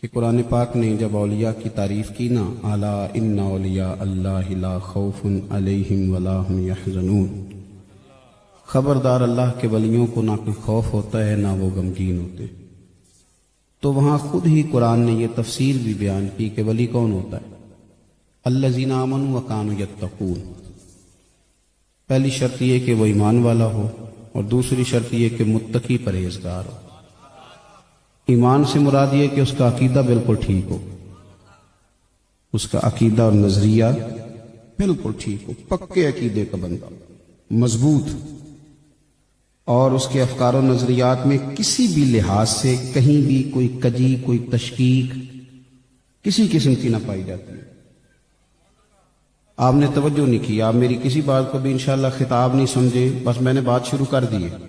کہ قرآن پاک نے جب اولیاء کی تعریف کی نا، الا ان اولیاء اللہ لا خوف علیہم ولا هم یحزنون، خبردار اللہ کے ولیوں کو نہ کوئی خوف ہوتا ہے نہ وہ غمگین ہوتے، تو وہاں خود ہی قرآن نے یہ تفسیر بھی بیان کی کہ ولی کون ہوتا ہے، الذین آمنوا وکانوا یتقون۔ پہلی شرط یہ کہ وہ ایمان والا ہو، اور دوسری شرط یہ کہ متقی پرہیزگار ہو۔ ایمان سے مراد یہ کہ اس کا عقیدہ بالکل ٹھیک ہو، اس کا عقیدہ اور نظریہ بالکل ٹھیک ہو، پکے عقیدے کا بندہ، مضبوط، اور اس کے افکار و نظریات میں کسی بھی لحاظ سے کہیں بھی کوئی کجی، کوئی تشکیک کسی قسم کی نہ پائی جاتی ہے۔ آپ نے توجہ نہیں کی، آپ میری کسی بات کو بھی انشاءاللہ خطاب نہیں سمجھے، بس میں نے بات شروع کر دی ہے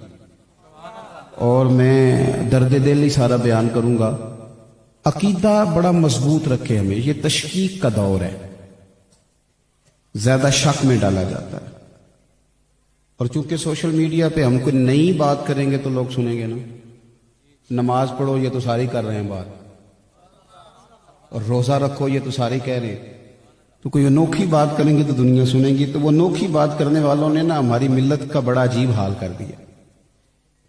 اور میں درد دل ہی سارا بیان کروں گا۔ عقیدہ بڑا مضبوط رکھے ہمیں، یہ تشکیک کا دور ہے، زیادہ شک میں ڈالا جاتا ہے، اور چونکہ سوشل میڈیا پہ ہم کوئی نئی بات کریں گے تو لوگ سنیں گے نا، نماز پڑھو یہ تو سارے کر رہے ہیں بات، اور روزہ رکھو یہ تو سارے کہہ رہے ہیں، تو کوئی انوکھی بات کریں گے تو دنیا سنیں گی، تو وہ انوکھی بات کرنے والوں نے نا ہماری ملت کا بڑا عجیب حال کر دیا۔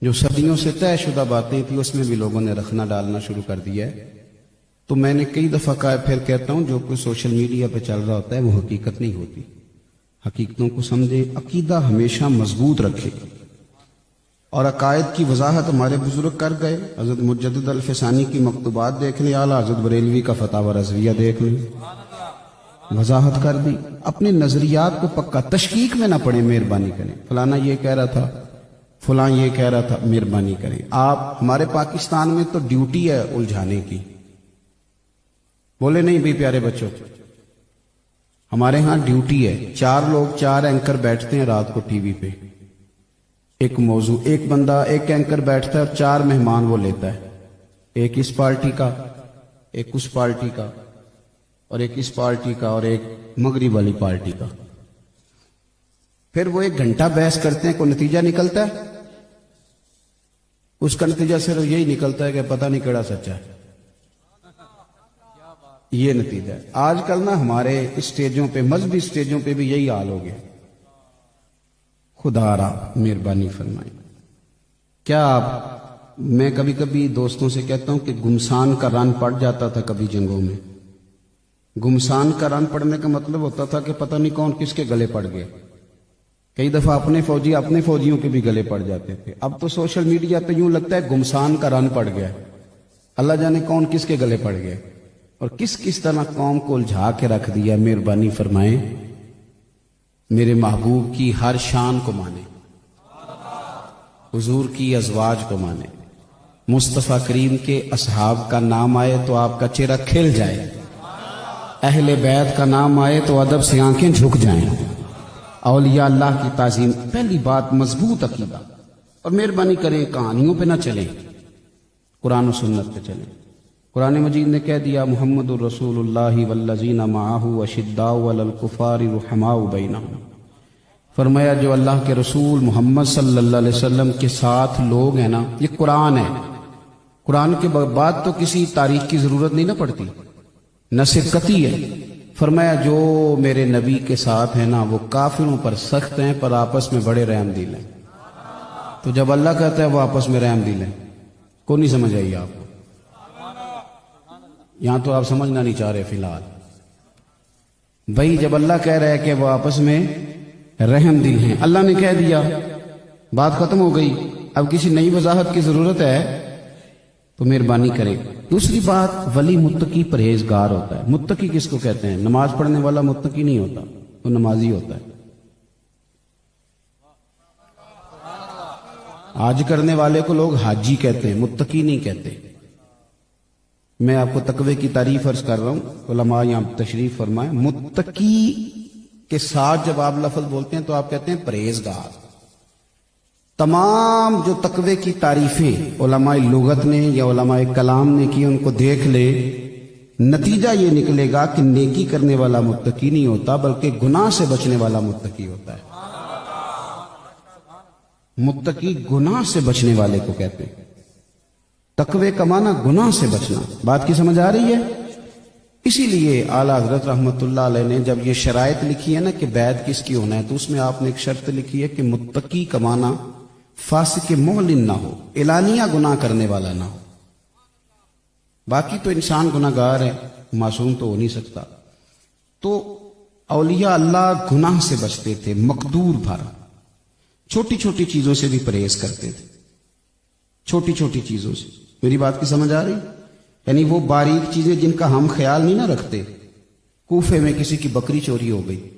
جو صدیوں سے طے شدہ باتیں تھیں اس میں بھی لوگوں نے رکھنا ڈالنا شروع کر دیا ہے۔ تو میں نے کئی دفعہ کہا، پھر کہتا ہوں، جو کچھ سوشل میڈیا پہ چل رہا ہوتا ہے وہ حقیقت نہیں ہوتی، حقیقتوں کو سمجھے، عقیدہ ہمیشہ مضبوط رکھے، اور عقائد کی وضاحت ہمارے بزرگ کر گئے۔ حضرت مجدد الفسانی کی مکتوبات دیکھ لیں، اعلیٰ حضرت بریلوی کا فتاوی رضویہ دیکھ لیں، وضاحت کر دی۔ اپنے نظریات کو پکا، تشکیک میں نہ پڑے، مہربانی کریں، فلانا یہ کہہ رہا تھا، فلاں یہ کہہ رہا تھا، مہربانی کریں۔ آپ، ہمارے پاکستان میں تو ڈیوٹی ہے الجھانے کی، بولے نہیں بھی پیارے بچوں، ہمارے ہاں ڈیوٹی ہے، 4 لوگ 4 اینکر بیٹھتے ہیں رات کو ٹی وی پہ، ایک موضوع، ایک بندہ ایک اینکر بیٹھتا ہے اور 4 مہمان وہ لیتا ہے، ایک اس پارٹی کا، ایک اس پارٹی کا، اور ایک اس پارٹی کا، اور ایک مغرب والی پارٹی کا۔ پھر وہ 1 گھنٹہ بحث کرتے ہیں، کوئی نتیجہ نکلتا ہے؟ اس کا نتیجہ صرف یہی نکلتا ہے کہ پتہ نہیں کیڑا سچا ہے، یہ نتیجہ ہے۔ آج کل نا ہمارے اسٹیجوں پہ، مذہبی اسٹیجوں پہ بھی یہی حال ہو گیا۔ خدا را مہربانی فرمائے۔ کیا آپ، میں کبھی کبھی دوستوں سے کہتا ہوں کہ گمسان کا رن پڑ جاتا تھا کبھی جنگوں میں۔ گمسان کا رن پڑنے کا مطلب ہوتا تھا کہ پتہ نہیں کون کس کے گلے پڑ گئے۔ کئی دفعہ اپنے فوجی اپنے فوجیوں کے بھی گلے پڑ جاتے تھے۔ اب تو سوشل میڈیا پہ یوں لگتا ہے گمسان کا رن پڑ گیا، اللہ جانے کون کس کے گلے پڑ گئے، اور کس کس طرح قوم کو الجھا کے رکھ دیا۔ مہربانی فرمائیں، میرے محبوب کی ہر شان کو مانے، حضور کی ازواج کو مانے، مصطفیٰ کریم کے اصحاب کا نام آئے تو آپ کا چہرہ کھل جائے، اہل بیت کا نام آئے تو ادب سے آنکھیں جھک جائیں، اولیاء اللہ کی تعظیم۔ پہلی بات، مضبوط عقیدہ، اور مہربانی کریں کہانیوں پہ نہ چلیں، قرآن و سنت پہ چلیں۔ قرآن مجید نے کہہ دیا، محمد الرسول اللہ والذین معہ اشداء علی الکفار رحماء بینہم، فرمایا جو اللہ کے رسول محمد صلی اللہ علیہ وسلم کے ساتھ لوگ ہیں نا، یہ قرآن ہے، قرآن کے بعد تو کسی تاریخ کی ضرورت نہیں نہ پڑتی، نص قطعی ہے۔ فرمایا جو میرے نبی کے ساتھ ہیں نا وہ کافروں پر سخت ہیں پر آپس میں بڑے رحم دل ہیں۔ تو جب اللہ کہتا ہے وہ آپس میں رحم دل ہیں، کو نہیں سمجھ آئی آپ کو؟ یہاں تو آپ سمجھنا نہیں چاہ رہے فی الحال بھائی، جب اللہ کہہ رہا ہے کہ وہ آپس میں رحم دل ہیں، اللہ نے کہہ دیا، بات ختم ہو گئی، اب کسی نئی وضاحت کی ضرورت ہے تو مہربانی کریں۔ دوسری بات، ولی متقی پرہیزگار ہوتا ہے۔ متقی کس کو کہتے ہیں؟ نماز پڑھنے والا متقی نہیں ہوتا، وہ نمازی ہوتا ہے۔ حج کرنے والے کو لوگ حاجی کہتے ہیں، متقی نہیں کہتے۔ میں آپ کو تقوی کی تعریف عرض کر رہا ہوں، علماء یہاں تشریف فرمائیں۔ متقی کے ساتھ جب آپ لفظ بولتے ہیں تو آپ کہتے ہیں پرہیزگار۔ تمام جو تقوی کی تعریفیں علماء لغت نے یا علماء کلام نے کی، ان کو دیکھ لے، نتیجہ یہ نکلے گا کہ نیکی کرنے والا متقی نہیں ہوتا بلکہ گناہ سے بچنے والا متقی ہوتا ہے۔ متقی گناہ سے بچنے والے کو کہتے ہیں۔ تقوی کا معنی گناہ سے بچنا. بات کی سمجھ آ رہی ہے؟ اسی لیے اعلیٰ حضرت رحمت اللہ علیہ نے جب یہ شرائط لکھی ہے نا کہ بیعت کس کی ہونا ہے، تو اس میں آپ نے ایک شرط لکھی ہے کہ متقی کا معنی فاسق معلن نہ ہو، اعلانیہ گناہ کرنے والا نہ ہو. باقی تو انسان گناہ گار ہے، معصوم تو ہو نہیں سکتا. تو اولیاء اللہ گناہ سے بچتے تھے، مقدور بھر، چھوٹی چھوٹی چیزوں سے بھی پرہیز کرتے تھے، چھوٹی چھوٹی چیزوں سے. میری بات کی سمجھ آ رہی؟ یعنی وہ باریک چیزیں جن کا ہم خیال نہیں نہ رکھتے. کوفے میں کسی کی بکری چوری ہو گئی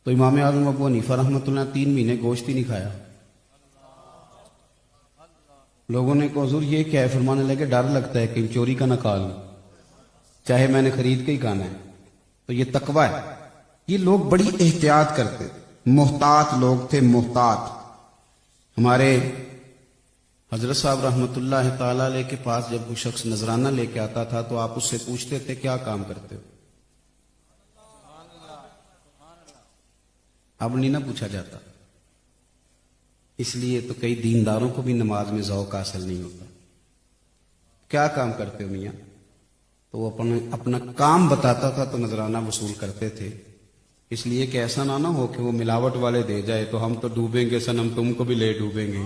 تو امام اعظم ابو حنیفہ رحمۃ اللہ 3 مہینے گوشت ہی نہیں کھایا. لوگوں نے کہا حضور یہ کیا ہے؟ فرمانے لگے ڈر لگتا ہے کہ چوری کا نہ کھا لوں، چاہے میں نے خرید کے ہی کھانا ہے. تو یہ تقوی ہے. یہ لوگ بڑی احتیاط کرتے، محتاط لوگ تھے، محتاط. ہمارے حضرت صاحب رحمۃ اللہ تعالی علیہ کے پاس جب کوئی شخص نذرانہ لے کے آتا تھا تو آپ اس سے پوچھتے تھے کیا کام کرتے ہو؟ اب نہیں نہ پوچھا جاتا. اس لیے تو کئی دینداروں کو بھی نماز میں ذوق حاصل نہیں ہوتا. کیا کام کرتے ہو میاں؟ تو وہ اپنا کام بتاتا تھا تو نذرانہ وصول کرتے تھے. اس لیے کہ ایسا نہ ہو کہ وہ ملاوٹ والے دے جائے تو ہم تو ڈوبیں گے صنم، تم کو بھی لے ڈوبیں گے.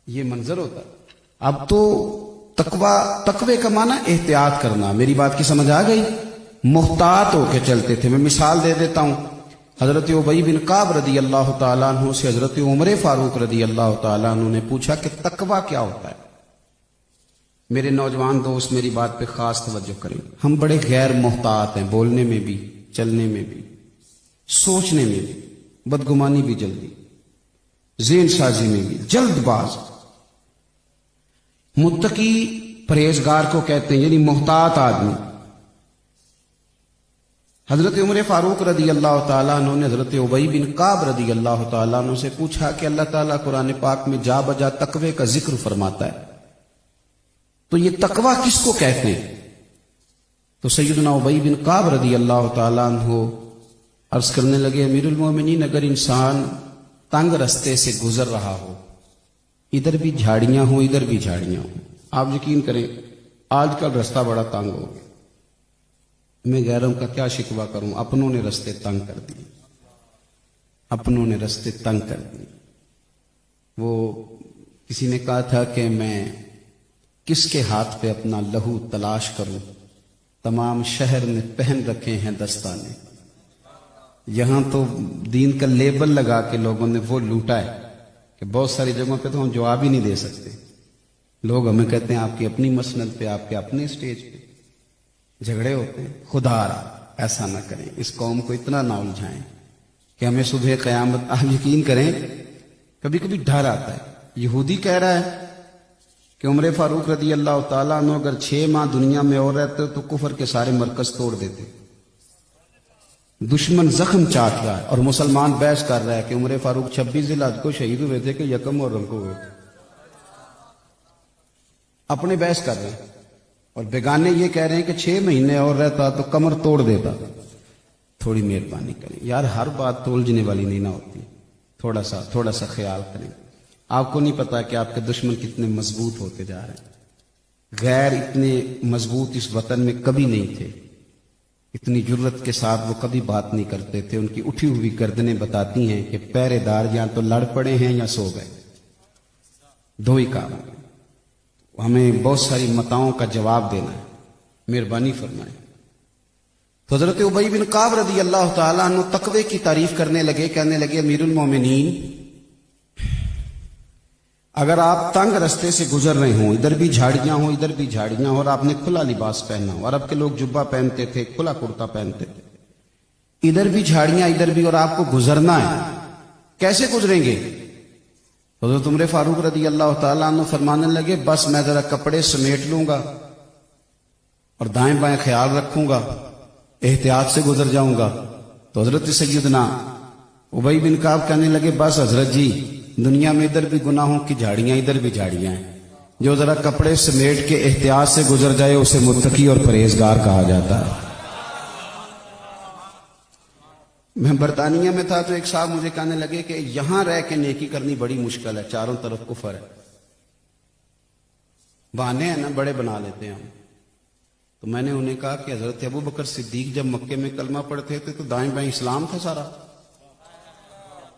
یہ منظر ہوتا. اب تو تقوی کا معنی احتیاط کرنا. میری بات کی سمجھ آ گئی؟ محتاط ہو کے چلتے تھے. میں مثال دے دیتا ہوں. حضرت ابی بن کعب رضی اللہ تعالیٰ عنہ سے حضرت عمر فاروق رضی اللہ تعالیٰ عنہ نے پوچھا کہ تقوی کیا ہوتا ہے. میرے نوجوان دوست میری بات پہ خاص توجہ کریں. ہم بڑے غیر محتاط ہیں، بولنے میں بھی، چلنے میں بھی، سوچنے میں بھی، بدگمانی بھی جلدی، ذہن سازی میں بھی جلد باز. متقی پرہیزگار کو کہتے ہیں، یعنی محتاط آدمی. حضرت عمر فاروق رضی اللہ تعالیٰ عنہ نے حضرت ابی بن کعب رضی اللہ تعالیٰ عنہ سے پوچھا کہ اللہ تعالیٰ قرآن پاک میں جا بجا تقوی کا ذکر فرماتا ہے، تو یہ تقوی کس کو کہتے ہیں؟ تو سیدنا ابی بن کعب رضی اللہ تعالیٰ عنہ عرض کرنے لگے امیر المومنین، اگر انسان تنگ رستے سے گزر رہا ہو، ادھر بھی جھاڑیاں ہوں ادھر بھی جھاڑیاں ہوں. آپ یقین کریں آج کل رستہ بڑا تنگ ہو گیا. میں غیروں کا کیا شکوہ کروں، اپنوں نے رستے تنگ کر دیے، اپنوں نے رستے تنگ کر دیے. وہ کسی نے کہا تھا کہ میں کس کے ہاتھ پہ اپنا لہو تلاش کروں، تمام شہر میں پہن رکھے ہیں دستانے. یہاں تو دین کا لیبل لگا کے لوگوں نے وہ لوٹا ہے کہ بہت ساری جگہوں پہ تو ہم جواب ہی نہیں دے سکتے. لوگ ہمیں کہتے ہیں آپ کی اپنی مسند پہ، آپ کے اپنے سٹیج پہ جھگڑے ہوتے ہیں. خدا ایسا نہ کریں، اس قوم کو اتنا نہ الجھائیں کہ ہمیں صبح قیامت. آپ یقین کریں کبھی کبھی ڈر آتا ہے. یہودی کہہ رہا ہے کہ عمر فاروق رضی اللہ تعالیٰ عنہ اگر 6 ماہ دنیا میں اور رہتے تو کفر کے سارے مرکز توڑ دیتے. دشمن زخم چاٹ رہا ہے اور مسلمان بحث کر رہا ہے کہ عمر فاروق 26 ذی الحج کو شہید ہوئے تھے کہ یکم محرم کو ہوئے تھے. اپنے بحث کر رہے ہیں اور بیگانے یہ کہہ رہے ہیں کہ 6 مہینے اور رہتا تو کمر توڑ دیتا. تھوڑی مہربانی کریں یار، ہر بات تولجنے والی نہیں نہ ہوتی. تھوڑا سا خیال کریں. آپ کو نہیں پتا کہ آپ کے دشمن کتنے مضبوط ہوتے جا رہے ہیں. غیر اتنے مضبوط اس وطن میں کبھی نہیں تھے. اتنی جرت کے ساتھ وہ کبھی بات نہیں کرتے تھے. ان کی اٹھی ہوئی گردنیں بتاتی ہیں کہ پہرے دار یا تو لڑ پڑے ہیں یا سو گئے، دو ہی کام ہیں. ہمیں بہت ساری متاؤں کا جواب دینا ہے، مہربانی فرمائیں. تو حضرت ابی بن کعب رضی اللہ تعالیٰ عنہ تقوی کی تعریف کرنے لگے، کہنے لگے امیر المومنین، اگر آپ تنگ رستے سے گزر رہے ہوں، ادھر بھی جھاڑیاں ہوں ادھر بھی جھاڑیاں ہوں، اور آپ نے کھلا لباس پہننا ہو، عرب کے لوگ جبہ پہنتے تھے، کھلا کرتا پہنتے تھے، ادھر بھی جھاڑیاں ادھر بھی، اور آپ کو گزرنا ہے، کیسے گزریں گے؟ حضرت عمر فاروق رضی اللہ تعالیٰ عنہ فرمانے لگے بس میں ذرا کپڑے سمیٹ لوں گا اور دائیں بائیں خیال رکھوں گا، احتیاط سے گزر جاؤں گا. تو حضرت سیدنا ابی بن کعب کہنے لگے بس حضرت جی، دنیا میں ادھر بھی گناہوں کی جھاڑیاں ادھر بھی جھاڑیاں ہیں، جو ذرا کپڑے سمیٹ کے احتیاط سے گزر جائے اسے متقی اور پرہیزگار کہا جاتا ہے. میں برطانیہ میں تھا تو ایک صاحب مجھے کہنے لگے کہ یہاں رہ کے نیکی کرنی بڑی مشکل ہے، چاروں طرف کفر ہے، بہانے ہیں نا بڑے بنا لیتے ہیں ہم۔ تو میں نے انہیں کہا کہ حضرت ابو بکر صدیق جب مکے میں کلمہ پڑھتے تھے تو دائیں بائیں اسلام تھا سارا،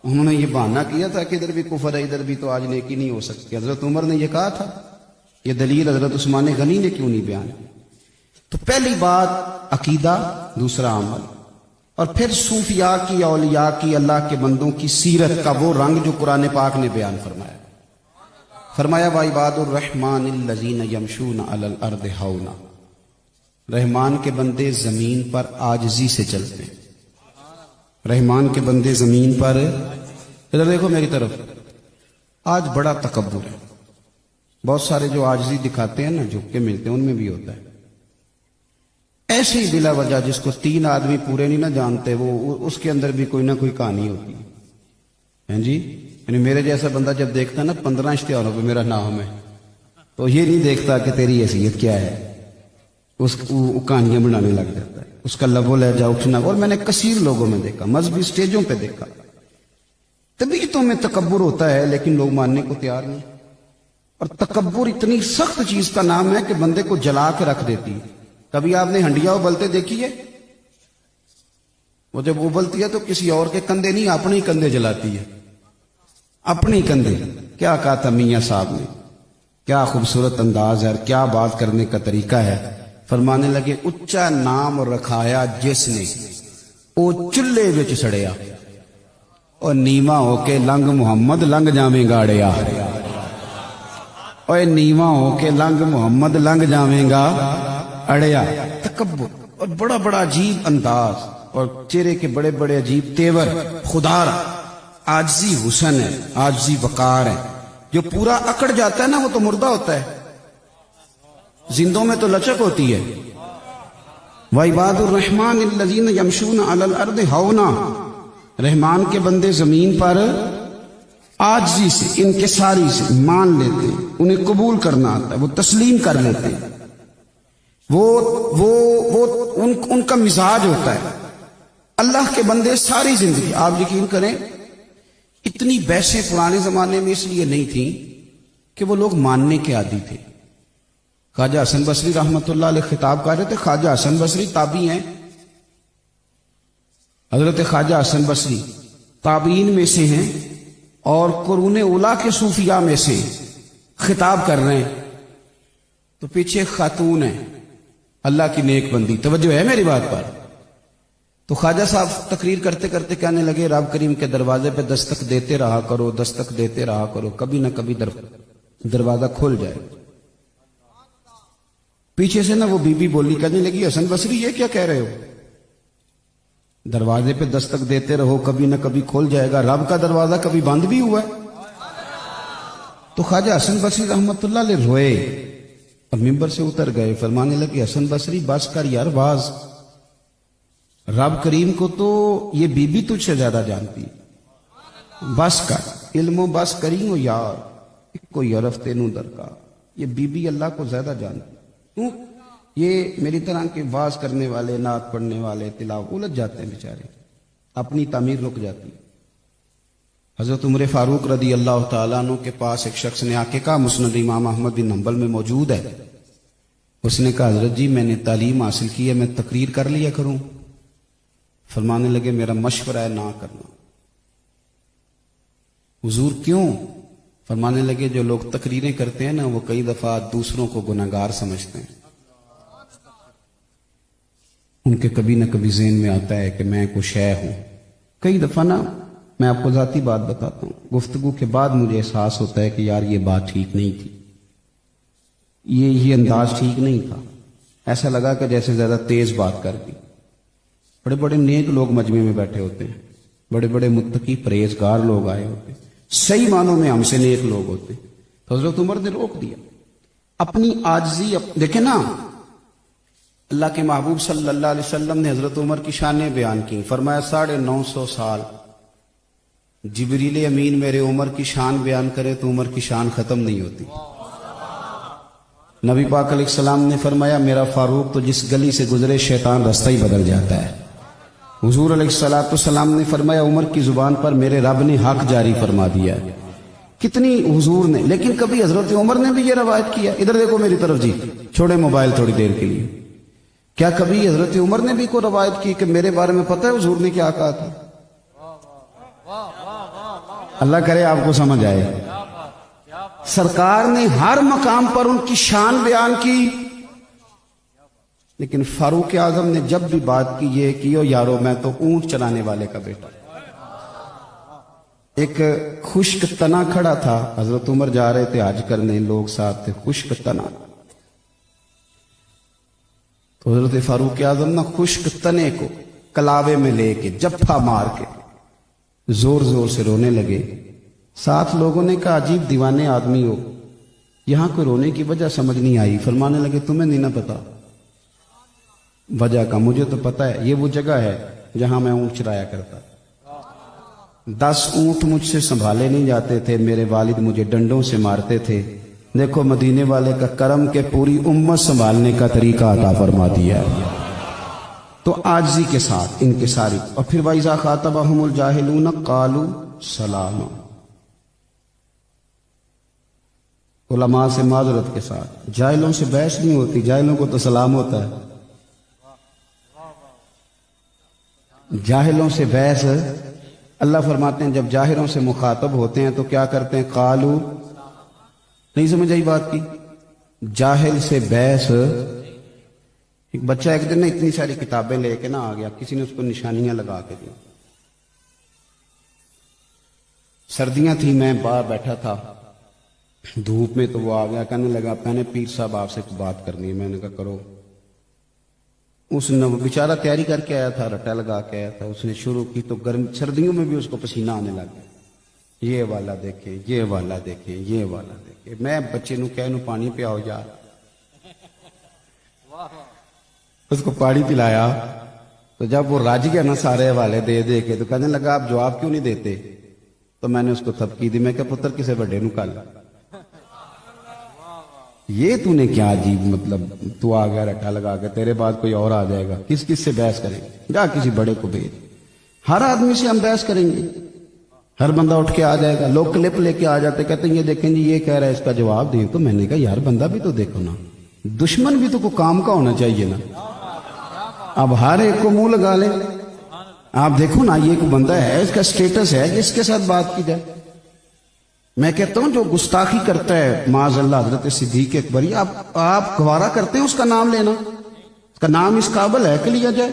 انہوں نے یہ بہانہ کیا تھا کہ ادھر بھی کفر ہے ادھر بھی، تو آج نیکی نہیں ہو سکتی۔ حضرت عمر نے یہ کہا تھا، یہ دلیل حضرت عثمان غنی نے کیوں نہیں بیان کی؟ تو پہلی بات عقیدہ، دوسرا عمل، اور پھر صوفیاء کی، اولیاء کی، اللہ کے بندوں کی سیرت کا وہ رنگ جو قرآن پاک نے بیان فرمایا۔ فرمایا وَعِبَادُ الرَّحْمَنِ الَّذِينَ يَمْشُونَ عَلَى الْأَرْضِ هَوْنًا، رحمان کے بندے زمین پر عاجزی سے چلتے ہیں۔ رحمان کے بندے زمین پر، ادھر دیکھو میری طرف، آج بڑا تکبر ہے، بہت سارے جو عاجزی دکھاتے ہیں نا، جھک کے ملتے ہیں، ان میں بھی ہوتا ہے ایسے ہی بلا وجہ، جس کو 3 آدمی پورے نہیں نہ جانتے، وہ اس کے اندر بھی کوئی نہ کوئی کہانی ہوتی ہے جی۔ یعنی میرے جیسا بندہ جب دیکھتا ہے نا 15 اشتہاروں پہ میرا نام ہے، تو یہ نہیں دیکھتا کہ تیری حیثیت کیا ہے، اس کو کہانیاں بنانے لگ جاتا ہے، اس کا لب و لہجہ اٹھنا۔ اور میں نے کثیر لوگوں میں دیکھا، مذہبی سٹیجوں پہ دیکھا، طبیعتوں میں تکبر ہوتا ہے لیکن لوگ ماننے کو تیار نہیں۔ اور تکبر اتنی سخت چیز کا نام ہے کہ بندے کو جلا کے رکھ دیتی ہے۔ کبھی آپ نے ہنڈیا ابلتے دیکھی ہے؟ وہ جب ابلتی ہے تو کسی اور کے کندھے نہیں، اپنے ہی کندھے جلاتی ہے، اپنے ہی کندھے۔ کیا کہا تھا میاں صاحب نے، کیا خوبصورت انداز ہے اور کیا بات کرنے کا طریقہ ہے۔ فرمانے لگے اچا نام رکھایا جس نے، او چلے وچ سڑیا، اور نیواں ہو کے لنگ محمد لنگ جاویں گاڑیا، اور نیواں ہو کے لنگ محمد لنگ جاویں گا اڑیا۔ تکبر، اور بڑا بڑا عجیب انداز، اور چہرے کے بڑے بڑے عجیب تیور، خدا عاجزی حسن ہے، عاجزی وقار ہے۔ جو پورا اکڑ جاتا ہے نا وہ تو مردہ ہوتا ہے، زندوں میں تو لچک ہوتی ہے۔ وَعِبَادُ الرَّحْمَنِ الَّذِينَ يَمْشُونَ عَلَى الْأَرْضِ هَوْنًا، رحمان کے بندے زمین پر عاجزی سے، انکساری سے مان لیتے ہیں، انہیں قبول کرنا آتا ہے، وہ تسلیم کر لیتے ہیں، ان کا مزاج ہوتا ہے۔ اللہ کے بندے ساری زندگی، آپ یقین کریں اتنی بحثیں پرانے زمانے میں اس لیے نہیں تھیں کہ وہ لوگ ماننے کے عادی تھے۔ خواجہ حسن بصری رحمۃ اللہ علیہ خطاب کر رہے تھے، خواجہ حسن بصری تابعی ہیں، حضرت خواجہ حسن بصری تابعین میں سے ہیں اور قرون اولیٰ کے صوفیاء میں سے خطاب کر رہے ہیں، تو پیچھے خاتون ہے، اللہ کی نیک بندی، توجہ ہے میری بات پر۔ تو خواجہ صاحب تقریر کرتے کرتے کہنے لگے رب کریم کے دروازے پہ دستک دیتے رہا کرو، دستک دیتے رہا کرو، کبھی نہ کبھی دروازہ کھل جائے۔ پیچھے سے نا وہ بی بی بولی، کہنے لگی حسن بصری یہ کیا کہہ رہے ہو، دروازے پہ دستک دیتے رہو کبھی نہ کبھی کھل جائے گا، رب کا دروازہ کبھی بند بھی ہوا ہے؟ تو خواجہ حسن بصری رحمۃ اللہ علیہ روئے اور ممبر سے اتر گئے، فرمانے لگے حسن بصری بس کر یار باز، رب کریم کو تو یہ بی بی تجھ سے زیادہ جانتی، بس کر، علم و بس کری ہو یار، کوئی عرف تینوں درکار، یہ بی بی اللہ کو زیادہ جانتی۔ یہ میری طرح کے باز کرنے والے، نعت پڑھنے والے، تلاوت الجھ جاتے ہیں بیچارے، اپنی تعمیر رک جاتی۔ حضرت عمر فاروق رضی اللہ تعالیٰ عنہ کے پاس ایک شخص نے آ کے کہا، مسند امام احمد بن حنبل میں موجود ہے، اس نے کہا حضرت جی میں نے تعلیم حاصل کی ہے، میں تقریر کر لیا کروں؟ فرمانے لگے میرا مشورہ ہے نہ کرنا۔ حضور کیوں؟ فرمانے لگے جو لوگ تقریریں کرتے ہیں نا وہ کئی دفعہ دوسروں کو گناہگار سمجھتے ہیں، ان کے کبھی نہ کبھی ذہن میں آتا ہے کہ میں کوئی شے ہوں۔ کئی دفعہ نا میں آپ کو ذاتی بات بتاتا ہوں، گفتگو کے بعد مجھے احساس ہوتا ہے کہ یار یہ بات ٹھیک نہیں تھی، یہ انداز ٹھیک نہیں تھا، ایسا لگا کہ جیسے زیادہ تیز بات کر دی۔ بڑے بڑے نیک لوگ مجمع میں بیٹھے ہوتے ہیں، بڑے بڑے متقی پرہیزگار لوگ آئے ہوتے ہیں، صحیح معنوں میں ہم سے نیک لوگ ہوتے ہیں، تو حضرت عمر نے روک دیا اپنی عاجزی۔ دیکھیں نا اللہ کے محبوب صلی اللہ علیہ وسلم نے حضرت عمر کی شانیں بیان کی، فرمایا 950 سال جبریل امین میرے عمر کی شان بیان کرے تو عمر کی شان ختم نہیں ہوتی۔ نبی پاک علیہ السلام نے فرمایا میرا فاروق تو جس گلی سے گزرے شیطان رستہ ہی بدل جاتا ہے، حضور علیہ الصلوۃ والسلام نے فرمایا عمر کی زبان پر میرے رب نے حق جاری فرما دیا ہے. کتنی حضور نے، لیکن کبھی حضرت عمر نے بھی یہ روایت کیا؟ ادھر دیکھو میری طرف جی، چھوڑے موبائل تھوڑی دیر کے لیے. کیا کبھی حضرت عمر نے بھی کوئی روایت کی کہ میرے بارے میں پتہ ہے حضور نے کیا کہا تھا؟ اللہ کرے آپ کو سمجھ آئے. سرکار نے ہر مقام پر ان کی شان بیان کی، لیکن فاروق اعظم نے جب بھی بات کی یہ کہ یارو میں تو اونٹ چلانے والے کا بیٹا. ایک خشک تنا کھڑا تھا، حضرت عمر جا رہے تھے حج کرنے، لوگ ساتھ تھے، خشک تنا. تو حضرت فاروق اعظم نہ خشک تنے کو کلاوے میں لے کے جپھا مار کے زور زور سے رونے لگے. ساتھ لوگوں نے کہا عجیب دیوانے آدمی ہو، یہاں کوئی رونے کی وجہ سمجھ نہیں آئی. فرمانے لگے تمہیں نہیں نہ پتا وجہ کا؟ مجھے تو پتا ہے، یہ وہ جگہ ہے جہاں میں اونٹ چرایا کرتا. 10 اونٹ مجھ سے سنبھالے نہیں جاتے تھے، میرے والد مجھے ڈنڈوں سے مارتے تھے. دیکھو مدینے والے کا کرم کے پوری امت سنبھالنے کا طریقہ عطا فرما دیا ہے. تو عاجزی کے ساتھ ان کے ساری. اور پھر وَإِذَا خَاطَبَهُمُ الْجَاهِلُونَ قَالُوا سَلَامًا، علماء سے معذرت کے ساتھ. جاہلوں سے بحث نہیں ہوتی، جاہلوں کو تو سلام ہوتا ہے. جاہلوں سے بحث، اللہ فرماتے ہیں جب جاہلوں سے مخاطب ہوتے ہیں تو کیا کرتے ہیں؟ قالو. نہیں سمجھ آئی بات کی؟ جاہل سے بحث. ایک بچہ ایک دن اتنی ساری کتابیں لے کے آ گیا، کسی نے اس کو نشانیاں لگا کے دی. سردیاں تھیں، میں باہر بیٹھا تھا دھوپ میں، تو وہ آ گیا، کہنے لگا میں نے پیر صاحب آپ سے بات کرنی ہے. میں نے کہا کرو. اس نے بیچارہ تیاری کر کے آیا تھا، رٹا لگا کے آیا تھا. اس نے شروع کی تو سردیوں میں بھی اس کو پسینہ آنے لگا. یہ والا دیکھیں، یہ والا دیکھیں، یہ والا دیکھیں. میں بچے نو کہہ نو پانی پلاؤ یار. اس کو پانی پلایا تو جب وہ راج گیا نا سارے حوالے دے دے کے، تو کہنے لگا آپ جواب کیوں نہیں دیتے؟ تو میں نے اس کو تھپکی دی. میں کہ پتر کسے بڑے نو کل یہ تو نے کیا عجیب، مطلب تو آ گیا رٹا لگا کے، تیرے بعد کوئی اور آ جائے گا، کس کس سے بحث کریں گے؟ جا کسی بڑے کو بھیج. ہر آدمی سے ہم بحث کریں گے؟ ہر بندہ اٹھ کے آ جائے گا. لوگ کلپ لے کے آ جاتے، کہتے ہیں یہ دیکھیں جی یہ کہہ رہا ہے، اس کا جواب دیں. تو میں نے کہا یار بندہ بھی تو دیکھو نا، دشمن بھی تو کوئی کام کا ہونا چاہیے نا. اب ہر ایک کو منہ لگا لیں. آپ دیکھو نا یہ کوئی بندہ ہے، اس کا سٹیٹس ہے، اس کے ساتھ بات کی جائے. میں کہتا ہوں جو گستاخی کرتا ہے معاذ اللہ حضرت صدیق اکبری، آپ گوارا کرتے ہیں اس کا نام لینا؟ اس کا نام اس قابل ہے کہ لیا جائے؟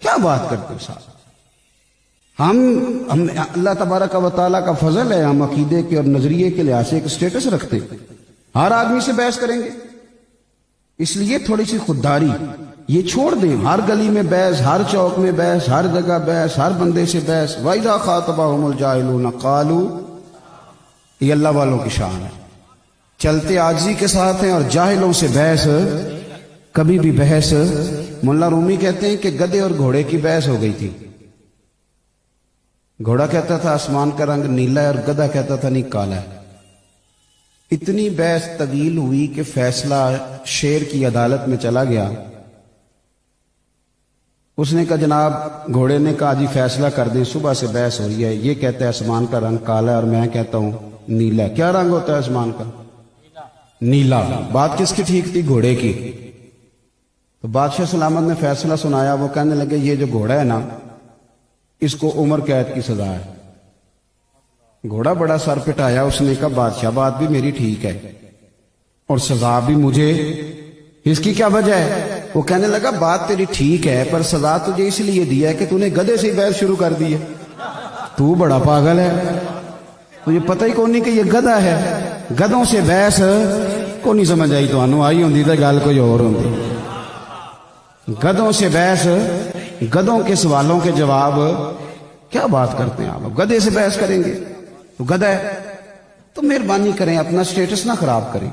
کیا بات کرتے ہیں صاحب. ہم اللہ تبارک و تعالیٰ کا فضل ہے، ہم عقیدے کے اور نظریے کے لحاظ سے ایک سٹیٹس رکھتے ہیں. ہر آدمی سے بحث کریں گے؟ اس لیے تھوڑی سی خودداری یہ چھوڑ دیں. ہر گلی میں بحث، ہر چوک میں بحث، ہر جگہ بحث، ہر بندے سے بحث. وَإِذَا خَاطَبَهُمُ الْجَاهِلُونَ قَالُوا، یہ اللہ والوں کی شان ہے. چلتے عاجزی کے ساتھ ہیں. اور جاہلوں سے بحث کبھی بھی بحث. مولا رومی کہتے ہیں کہ گدھے اور گھوڑے کی بحث ہو گئی تھی. گھوڑا کہتا تھا آسمان کا رنگ نیلا ہے، اور گدھا کہتا تھا نہیں کالا ہے. اتنی بحث طویل ہوئی کہ فیصلہ شیر کی عدالت میں چلا گیا. اس نے کہا جناب، گھوڑے نے کہا جی فیصلہ کر دیں، صبح سے بحث ہو رہی ہے، یہ کہتا ہے آسمان کا رنگ کالا ہے اور میں کہتا ہوں نیلا. کیا رنگ ہوتا ہے آسمان کا؟ نیلا. بات کس کی ٹھیک تھی؟ گھوڑے کی. تو بادشاہ سلامت نے فیصلہ سنایا. وہ کہنے لگے یہ جو گھوڑا ہے نا، اس کو عمر قید کی سزا ہے. گھوڑا بڑا سر پٹایا. اس نے کہا بادشاہ بات بھی میری ٹھیک ہے اور سزا بھی مجھے، اس کی کیا وجہ ہے؟ وہ کہنے لگا بات تیری ٹھیک ہے پر سزا تجھے اس لیے دیا ہے کہ تو نے گدھے سے ہی بحث شروع کر دی ہے. تو بڑا پاگل ہے، تجھے پتہ ہی کون نہیں کہ یہ گدھا ہے. گدھوں سے بحث کو نہیں سمجھ آئی تو انو آئی ہوندی تو گل کوئی اور ہوندی. گدھوں سے بحث، گدھوں کے سوالوں کے جواب. کیا بات کرتے ہیں آپ؟ گدھے سے بحث کریں گے تو گدھا ہے. تو مہربانی کریں اپنا سٹیٹس نہ خراب کریں.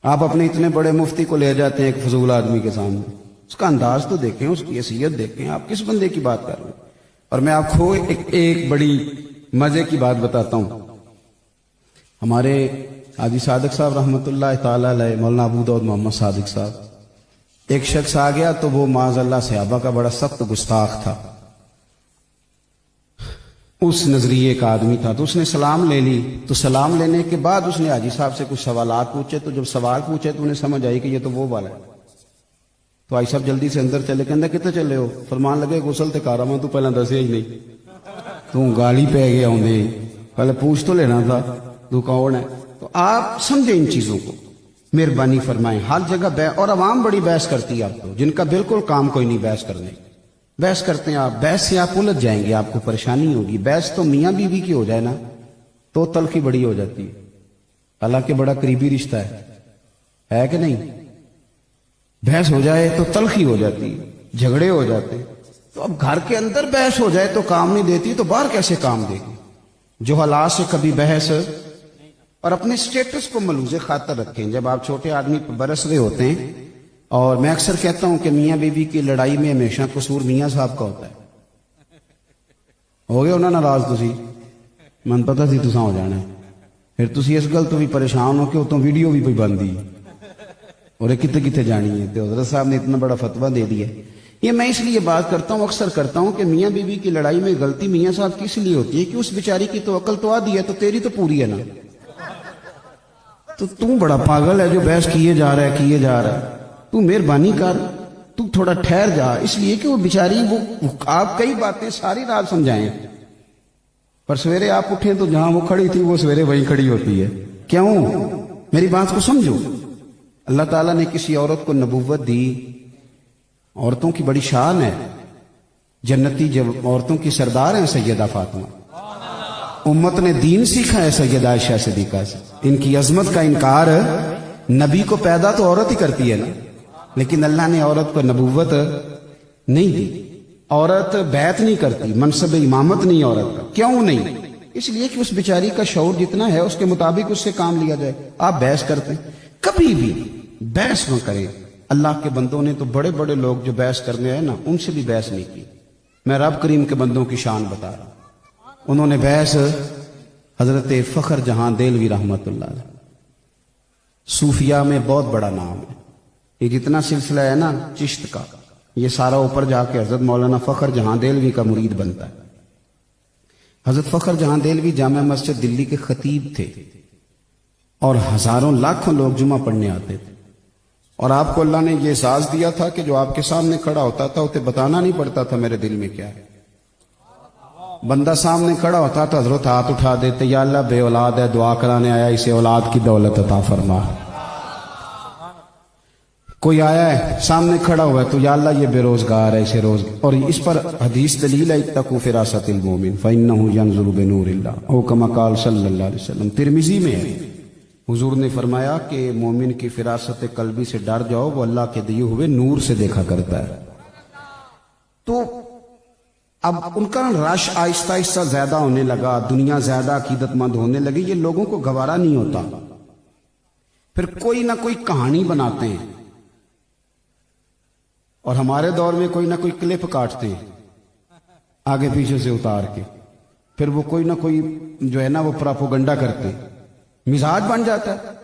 آپ اپنے اتنے بڑے مفتی کو لے جاتے ہیں ایک فضول آدمی کے سامنے، اس کا انداز تو دیکھیں، اس کی حیثیت دیکھیں، آپ کس بندے کی بات کر رہے ہیں. اور میں آپ کو ایک بڑی مزے کی بات بتاتا ہوں. ہمارے حاجی صادق صاحب رحمۃ اللہ تعالی علیہ، مولانا ابو داؤد محمد صادق صاحب، ایک شخص آ گیا تو وہ معاذ اللہ صحابہ کا بڑا سخت گستاخ تھا. اس نظریے کا آدمی تھا، تو اس نے سلام لے لی. تو سلام لینے کے بعد اس نے حاجی صاحب سے کچھ سوالات پوچھے. تو جب سوال پوچھے تو انہیں سمجھ آئی کہ یہ تو وہ والا ہے. تو حاجی صاحب جلدی سے اندر چلے. کہندے کتنے چلے ہو؟ فرمان لگے غسل تے کر رہا ہوں. تو پہلے دسیا ہی نہیں. تو گالی پہ گیا ہوندے، پہلے پوچھ تو لینا تھا تو کون ہے. تو آپ سمجھیں ان چیزوں کو، مہربانی فرمائیں. ہر جگہ اور عوام بڑی بحث کرتی ہے آپ کو، جن کا بالکل کام کوئی نہیں بحث کرنے. بحث کرتے ہیں آپ، بحث سے آپ الجھ جائیں گے، آپ کو پریشانی ہوگی. بحث تو میاں بیوی کی ہو جائے نا تو تلخی بڑی ہو جاتی ہے، حالانکہ بڑا قریبی رشتہ ہے کہ نہیں. بحث ہو جائے تو تلخی ہو جاتی ہے، جھگڑے ہو جاتے ہیں. تو اب گھر کے اندر بحث ہو جائے تو کام نہیں دیتی تو باہر کیسے کام دے گی. جو حالات سے کبھی بحث. اور اپنے سٹیٹس کو ملوز خاطر رکھیں. جب آپ چھوٹے آدمی پر برس رہے ہوتے ہیں، اور میں اکثر کہتا ہوں کہ میاں بیوی کی لڑائی میں ہمیشہ قصور میاں صاحب کا ہوتا ہے. ہو گئے انہوں ناراض تسی؟ من پتا سی تساں ہو جانا ہے. پھر تسی اس گل تو بھی پریشان ہو کہ اتوں ویڈیو بھی کوئی بندی اور کتنے کتنے جانی ہے. تو حضرت صاحب نے اتنا بڑا فتویٰ دے دیا. یہ میں اس لیے بات کرتا ہوں، اکثر کرتا ہوں کہ میاں بیوی کی لڑائی میں غلطی میاں صاحب کی اس لیے ہوتی ہے کہ اس بیچاری کی تو عقل تو آدھی ہے، تو تیری تو پوری ہے نا. تو بڑا پاگل ہے جو بحث کیے جا رہا ہے. تو مہربانی کر، تو تھوڑا ٹھہر جا. اس لیے کہ وہ بیچاری، وہ آپ کئی باتیں ساری رات سمجھائیں، پر سویرے آپ اٹھیں تو جہاں وہ کھڑی تھی وہ سویرے وہیں کھڑی ہوتی ہے. کیوں؟ میری بات کو سمجھو. اللہ تعالیٰ نے کسی عورت کو نبوت دی، عورتوں کی بڑی شان ہے. جنتی جب عورتوں کی سردار ہیں سیدہ فاطمہ. امت نے دین سیکھا ہے سیدہ عائشہ صدیقہ سے. ان کی عظمت کا انکار، نبی کو پیدا تو عورت ہی کرتی ہے نا، لیکن اللہ نے عورت کو نبوت نہیں دی. عورت بیعت نہیں کرتی، منصب امامت نہیں عورت کا. کیوں نہیں؟ اس لیے کہ اس بیچاری کا شعور جتنا ہے اس کے مطابق اس سے کام لیا جائے. آپ بحث کرتے ہیں، کبھی بھی بحث نہ کریں. اللہ کے بندوں نے تو بڑے بڑے لوگ جو بحث کرنے آئے نا، ان سے بھی بحث نہیں کی. میں رب کریم کے بندوں کی شان بتا رہا ہوں. انہوں نے بحث حضرت فخر جہاں دہلوی رحمت اللہ علیہ، صوفیاء میں بہت بڑا نام ہے. یہ جتنا سلسلہ ہے نا چشت کا، یہ سارا اوپر جا کے حضرت مولانا فخر جہاں دہلوی کا مرید بنتا ہے. حضرت فخر جہاں دہلوی جامع مسجد دلی کے خطیب تھے، اور ہزاروں لاکھوں لوگ جمعہ پڑھنے آتے تھے. اور آپ کو اللہ نے یہ احساس دیا تھا کہ جو آپ کے سامنے کھڑا ہوتا تھا اسے بتانا نہیں پڑتا تھا میرے دل میں کیا ہے. بندہ سامنے کھڑا ہوتا تو حضرت ہاتھ اٹھا دیتے، یا اللہ بے اولاد ہے، دعا کرانے آیا، اسے اولاد کی دولت عطا فرما. کوئی آیا ہے سامنے کھڑا ہوا ہے تو یا اللہ یہ بے روزگار ہے، اسے روزگار. اور اس پر حدیث دلیل ہے، اتقوا فراست المومن فإنه ينظر بنور اللہ، او کما قال صلی اللہ علیہ وسلم. ترمذی میں ہے، حضور نے فرمایا کہ مومن کی فراست قلبی سے ڈر جاؤ، وہ اللہ کے دیے ہوئے نور سے دیکھا کرتا ہے. تو اب ان کا رش آہستہ آہستہ زیادہ ہونے لگا، دنیا زیادہ عقیدت مند ہونے لگی. یہ لوگوں کو گوارا نہیں ہوتا. پھر کوئی نہ کوئی کہانی بناتے ہیں، اور ہمارے دور میں کوئی نہ کوئی کلپ کاٹتے ہیں آگے پیچھے سے اتار کے. پھر وہ کوئی نہ کوئی جو ہے نا وہ پراپوگنڈا کرتے ہیں، مزاج بن جاتا ہے.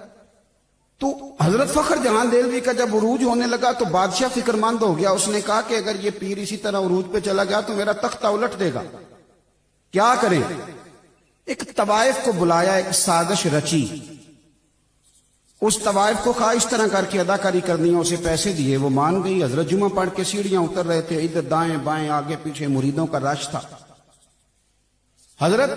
تو حضرت فخر جہاں دہلوی کا جب عروج ہونے لگا تو بادشاہ فکر مند ہو گیا. اس نے کہا کہ اگر یہ پیر اسی طرح عروج پہ چلا گیا تو میرا تختہ الٹ دے گا، کیا کریں؟ ایک طوائف کو بلایا، ایک سازش رچی. اس طوائف کو کہا اس طرح کر کے اداکاری کرنی ہے، اسے پیسے دیے، وہ مان گئی. حضرت جمعہ پڑھ کے سیڑھیاں اتر رہے تھے، ادھر دائیں بائیں آگے پیچھے مریدوں کا رش تھا. حضرت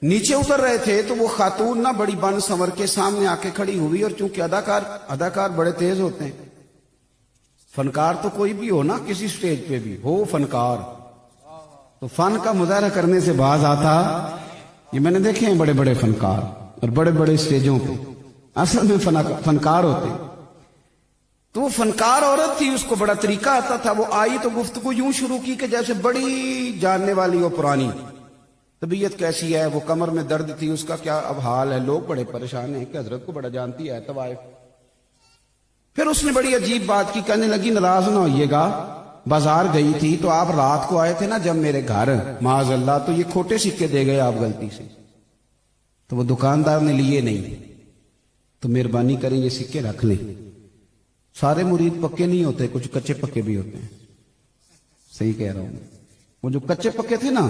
نیچے اتر رہے تھے تو وہ خاتون نہ بڑی بن سنور کے سامنے آ کے کھڑی ہوئی. اور چونکہ اداکار بڑے تیز ہوتے ہیں، فنکار تو کوئی بھی ہو نا، کسی سٹیج پہ بھی ہو فنکار، تو فن کا مظاہرہ کرنے سے باز آتا. یہ میں نے دیکھے ہیں بڑے بڑے فنکار اور بڑے بڑے سٹیجوں پہ اصل میں فنکار ہوتے. تو وہ فنکار عورت تھی، اس کو بڑا طریقہ آتا تھا. وہ آئی تو گفتگو یوں شروع کی کہ جیسے بڑی جاننے والی ہو پرانی. طبیعت کیسی ہے؟ وہ کمر میں درد تھی، اس کا کیا اب حال ہے؟ لوگ بڑے پریشان ہیں کہ حضرت کو بڑا جانتی ہے طوائف. پھر اس نے بڑی عجیب بات کی، کہنے لگی ناراض نہ ہوئیے گا، بازار گئی تھی تو آپ رات کو آئے تھے نا جب میرے گھر، معاذ اللہ، تو یہ کھوٹے سکے دے گئے آپ غلطی سے، تو وہ دکاندار نے لیے نہیں، تو مہربانی کریں یہ سکے رکھ لیں. سارے مرید پکے نہیں ہوتے، کچھ کچے پکے بھی ہوتے ہیں. صحیح کہہ رہا ہوں. وہ جو کچے پکے تھے نا،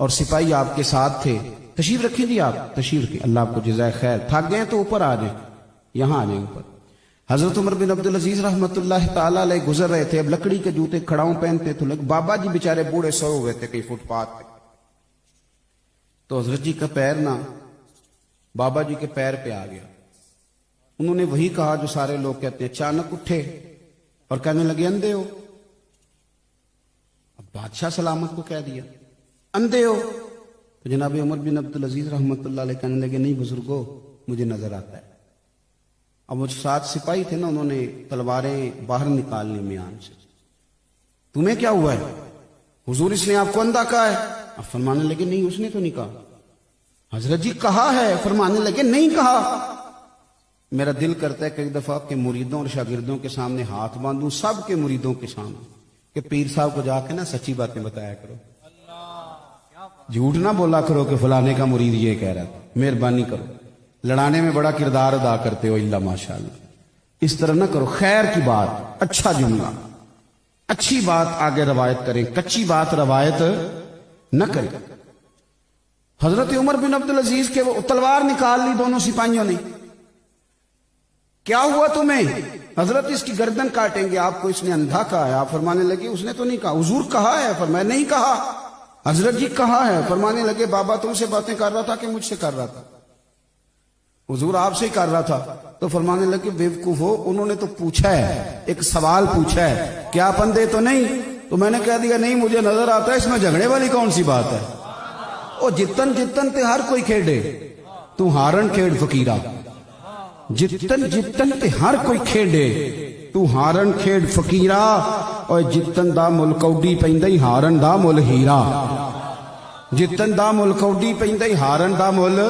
اور سپاہی آپ کے ساتھ تھے. تشریف رکھیں جی آپ, تشریف رکھیں, اللہ آپ کو جزائے خیر. تھک گئے تو اوپر آ جائیں, یہاں آ جائیں اوپر. حضرت عمر بن عبدالعزیز رحمۃ اللہ تعالیٰ علیہ گزر رہے تھے. اب لکڑی کے جوتے کھڑاؤں پہنتے تو بابا جی بیچارے بوڑھے سو ہوئے تھے کئی فٹ پاتھ پہ. تو حضرت جی کا پیر نا بابا جی کے پیر پہ آ گیا. انہوں نے وہی کہا جو سارے لوگ کہتے ہیں. اچانک اٹھے اور کہنے لگے اندھے ہو. اب بادشاہ سلامت کو کہہ دیا اندھے ہو. تو جناب عمر بن عبدالعزیز رحمۃ اللہ علیہ کہنے لگے نہیں بزرگو مجھے نظر آتا ہے. اب وہ ساتھ سپاہی تھے نا, انہوں نے تلواریں باہر نکالنی میان سے. تمہیں کیا ہوا ہے؟ حضور اس نے آپ کو اندھا کہا ہے. اب فرمانے لگے نہیں اس نے تو نہیں کہا. حضرت جی کہا ہے. فرمانے لگے نہیں کہا. میرا دل کرتا ہے کہ ایک دفعہ کے مریدوں اور شاگردوں کے سامنے ہاتھ باندھوں, سب کے مریدوں کے سامنے, کہ پیر صاحب کو جا کے نا سچی باتیں بتایا کرو, جھوٹ نہ بولا کرو کہ فلانے کا مرید یہ کہہ رہا تھا. مہربانی کرو, لڑانے میں بڑا کردار ادا کرتے ہو الا ماشاءاللہ. اس طرح نہ کرو. خیر کی بات, اچھا جملہ, اچھی بات آگے روایت کریں, کچی بات روایت نہ کریں. حضرت عمر بن عبدالعزیز کے وہ تلوار نکال لی دونوں سپاہیوں نے. کیا ہوا تمہیں؟ حضرت اس کی گردن کاٹیں گے. آپ کو اس نے اندھا کہا ہے. آپ فرمانے لگے اس نے تو نہیں کہا. حضور کہا ہے. فرمایا نہیں کہا. حضرت جی کہا ہے. فرمانے لگے بابا تم سے باتیں کر رہا تھا کہ مجھ سے کر رہا تھا؟ حضور آپ سے ہی کر رہا تھا. تو فرمانے لگے بیوقوف ہو, انہوں نے تو پوچھا ہے, ایک سوال پوچھا ہے, کیا آپ اندھے تو نہیں؟ تو میں نے کہہ دیا نہیں مجھے نظر آتا ہے. اس میں جھگڑے والی کون سی بات ہے؟ او جتن جتن تے ہر کوئی کھیڑے, تو ہارن کھیڑ فقیرہ. جتن جتن تے ہر کوئی کھیڑے, تو ہارن کھیڑ فقیرہ. اور جتن دا مل کوڈی پیندی ہارن دا مل ہیرا. جتن دا مل کوڈی پیندی ہارن دا مل.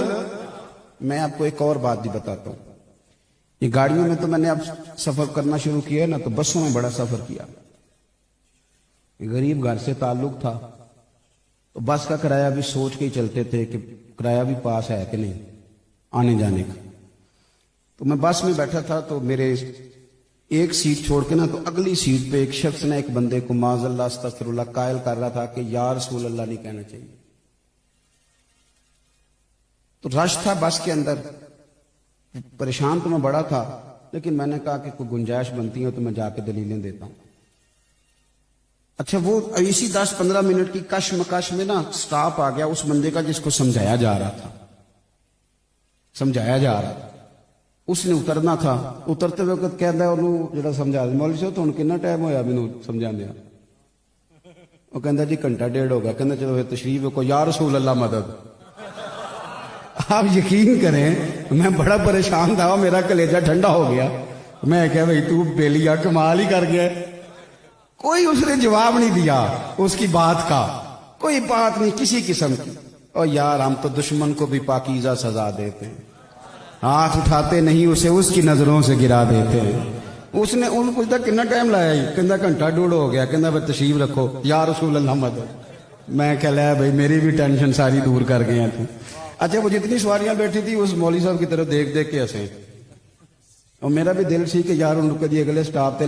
میں آپ کو ایک اور بات بھی بتاتا ہوں. یہ گاڑیوں میں تو میں نے اب سفر کرنا شروع کیا ہے نا, تو بسوں میں بڑا سفر کیا. غریب گھر سے تعلق تھا تو بس کا کرایہ بھی سوچ کے ہی چلتے تھے کہ کرایہ بھی پاس ہے کہ نہیں آنے جانے کا. تو میں بس میں بیٹھا تھا تو میرے ایک سیٹ چھوڑ کے نا تو اگلی سیٹ پہ ایک شخص نے ایک بندے کو معاذ اللہ استغفر اللہ قائل کر رہا تھا کہ یا رسول اللہ نہیں کہنا چاہیے. تو رش تھا بس کے اندر, پریشان تو میں بڑا تھا, لیکن میں نے کہا کہ کوئی گنجائش بنتی ہے تو میں جا کے دلیلیں دیتا ہوں. اچھا وہ اسی 10-15 منٹ کی کش مکش میں نا سٹاپ آ گیا اس بندے کا جس کو سمجھایا جا رہا تھا. اس نے اترنا تھا. اترتے وقت کہتا ہے انہوں جڑا سمجھا دے مولوی صاحب تھوڑا کتنا ٹائم ہویا مینوں سمجھا دیا؟ وہ کہندا جی گھنٹہ ڈیڑھ ہو گیا. کہندا چلو پھر تشریف کو یا رسول اللہ مدد. آپ یقین کریں میں بڑا پریشان تھا, میرا کلیجہ ٹھنڈا ہو گیا. میں کہا بھائی تو بیلیا کمال ہی کر گیا. کوئی اس نے جواب نہیں دیا اس کی بات کا, کوئی بات نہیں کسی قسم کی. اور یار ہم تو دشمن کو بھی پاکیزہ سزا دیتے ہیں, ہاتھ اٹھاتے نہیں اسے اس کی نظروں سے گرا دیتے ہیں. اس نے ان پوچھتا کتنا ٹائم لایا ہی؟ کہندا گھنٹہ ڈیڑھ ہو گیا. کہندا پھر تشریف رکھو یا رسول اللہ مدد. میں کہہ لیا بھائی میری بھی ٹینشن ساری دور کر گئے ہیں. اچھا وہ جتنی سواریاں بیٹھی تھی اس مولوی صاحب کی طرف دیکھ دیکھ کے ہنسے, اور میرا بھی دل سی کہ یار ان کو اگلے سٹاپ تے